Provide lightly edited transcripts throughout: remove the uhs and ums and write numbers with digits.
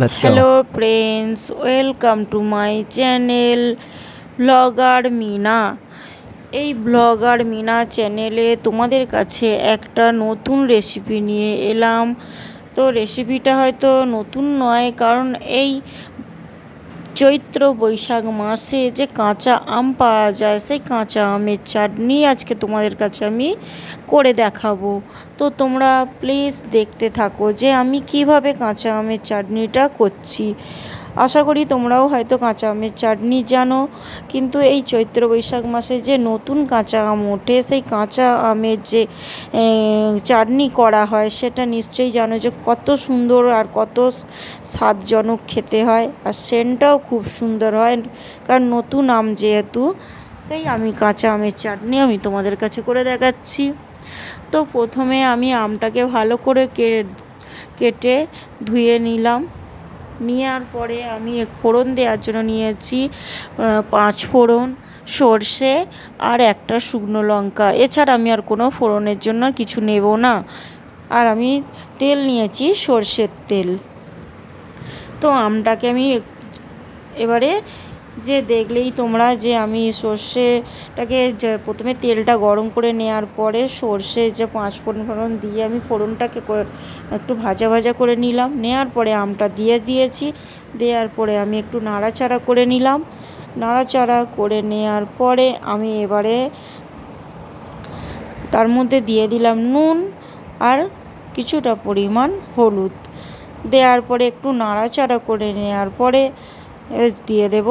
Let's go. Hello friends, welcome to my channel blogger Mina. এই blogger Mina চ্যানেলে তোমাদের কাছে একটা নতুন রেসিপি নিয়ে এলাম। তো রেসিপিটা হয়তো নতুন নয়, কারণ এই চৈত্র বৈশাখ মাসে যে কাঁচা আম পাওয়া যায়, সেই কাঁচা আমের চাটনি আজকে তোমাদের কাছে আমি করে দেখাবো। তো তোমরা প্লিজ দেখতে থাকো যে আমি কিভাবে কাঁচা আমের চাটনিটা করছি। আশা করি তোমরাও হয়তো কাঁচা আমের চাটনি জানো, কিন্তু এই চৈত্র বৈশাখ মাসে যে নতুন কাঁচা আম ওঠে, সেই কাঁচা আমের যে চাটনি করা হয় সেটা নিশ্চয়ই জানো যে কত সুন্দর আর কত স্বাদজনক খেতে হয়, আর সেন্টটাও খুব সুন্দর হয়, কারণ নতুন আম যেহেতু। তাই আমি কাঁচা আমের চাটনি আমি তোমাদের কাছে করে দেখাচ্ছি। তো প্রথমে আমি আমটাকে ভালো করে কেটে ধুয়ে নিলাম। নেওয়ার পরে আমি ফোড়ন দেওয়ার জন্য নিয়েছি 5 ফোড়ন, সর্ষে আর একটা শুকনো লঙ্কা। এছাড়া আমি আর কোনো ফোড়নের জন্য কিছু নেব না। আর আমি তেল নিয়েছি, সর্ষের তেল। তো আমটাকে আমি এবারে যে দেখলেই তোমরা যে আমি সর্ষেটাকে প্রথমে তেলটা গরম করে নেওয়ার পরে সর্ষে যে 5 ফোড়ন দিয়ে আমি ফোড়নটাকে একটু ভাজা ভাজা করে নিলাম। নেওয়ার পরে আমটা দিয়েছি। দেওয়ার পরে আমি একটু নাড়াচাড়া করে নিলাম। নাড়াচাড়া করে নেওয়ার পরে আমি এবারে তার মধ্যে দিয়ে দিলাম নুন আর কিছুটা পরিমাণ হলুদ। দেওয়ার পরে একটু নাড়াচাড়া করে নেওয়ার পরে দিয়ে দেব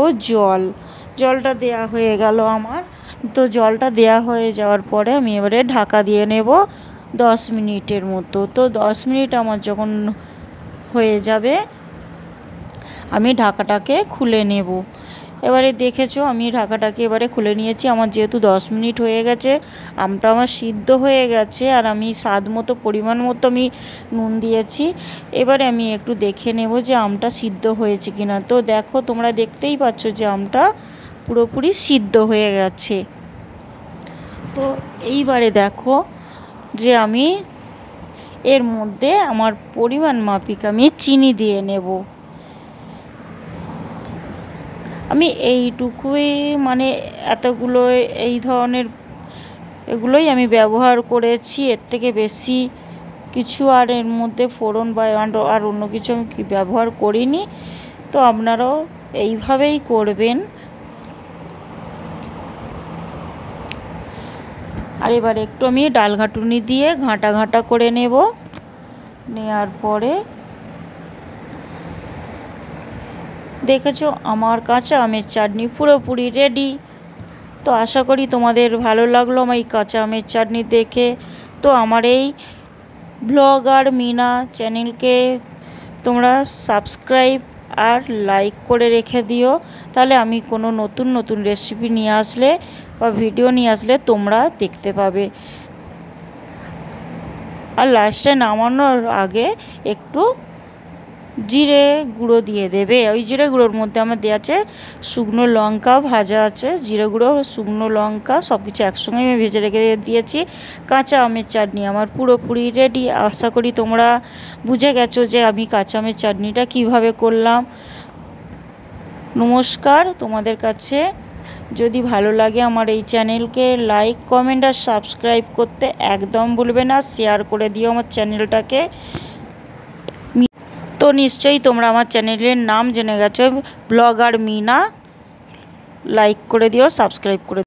জলটা দেয়া হয়ে গেল আমার। তো জলটা দেয়া হয়ে যাওয়ার পরে আমি এবারে ঢাকা দিয়ে নেব 10 মিনিটের মতো। তো 10 মিনিট আমার যখন হয়ে যাবে আমি ঢাকাটাকে খুলে নেব। এবারে দেখেছো আমি ঢাকাটাকে এবারে খুলে নিয়েছি। আমার যেহেতু 10 মিনিট হয়ে গেছে, আমটা আমার সিদ্ধ হয়ে গেছে, আর আমি স্বাদ মতো পরিমাণ মতো আমি নুন দিয়েছি। এবারে আমি একটু দেখে নেব যে আমটা সিদ্ধ হয়েছে কিনা। তো দেখো, তোমরা দেখতেই পাচ্ছ যে আমটা পুরোপুরি সিদ্ধ হয়ে গেছে। তো এইবারে দেখো যে আমি এর মধ্যে আমার পরিমাণ মাফিক আমি চিনি দিয়ে নেব। আমি এইটুকুই মানে এতগুলো এই ধরনের এগুলোই আমি ব্যবহার করেছি, এর থেকে বেশি কিছু আর এর মধ্যে ফোড়ন বা আর অন্য কিছু আমি ব্যবহার করিনি। তো আপনারাও এইভাবেই করবেন। আর এবার একটু আমি ডাল ঘাঁটুনি দিয়ে ঘাঁটা করে নেব। নেওয়ার পরে দেখেছো আমার কাঁচা আমের চাটনি পুরোপুরি রেডি। তো আশা করি তোমাদের ভালো লাগলো আমার এই কাঁচা আমের চাটনি দেখে। তো আমার এই ব্লগার মিনা চ্যানেলকে তোমরা সাবস্ক্রাইব আর লাইক করে রেখে দিও, তাহলে আমি কোনো নতুন রেসিপি নিয়ে আসলে বা ভিডিও নিয়ে আসলে তোমরা দেখতে পাবে। আর লাস্টে নামানোর আগে একটু জিরে গুঁড়ো দিয়ে দেবে। ওই জিরে গুঁড়োর মধ্যে আমার দেওয়া আছে শুকনো লঙ্কা ভাজা আছে, জিরে গুঁড়ো, শুকনো লঙ্কা সব কিছু একসঙ্গে আমি ভেজে রেখে দিয়েছি। কাঁচা আমের চাটনি আমার পুরোপুরি রেডি। আশা করি তোমরা বুঝে গেছো যে আমি কাঁচা আমের চাটনিটা কিভাবে করলাম। নমস্কার। তোমাদের কাছে যদি ভালো লাগে আমার এই চ্যানেলকে লাইক, কমেন্ট আর সাবস্ক্রাইব করতে একদম ভুলবে না। শেয়ার করে দিও আমার চ্যানেলটাকে। তো নিশ্চয়ই তোমরা আমার চ্যানেলের নাম জেনে গেছো, ব্লগার মিনা। লাইক করে দিও, সাবস্ক্রাইব করে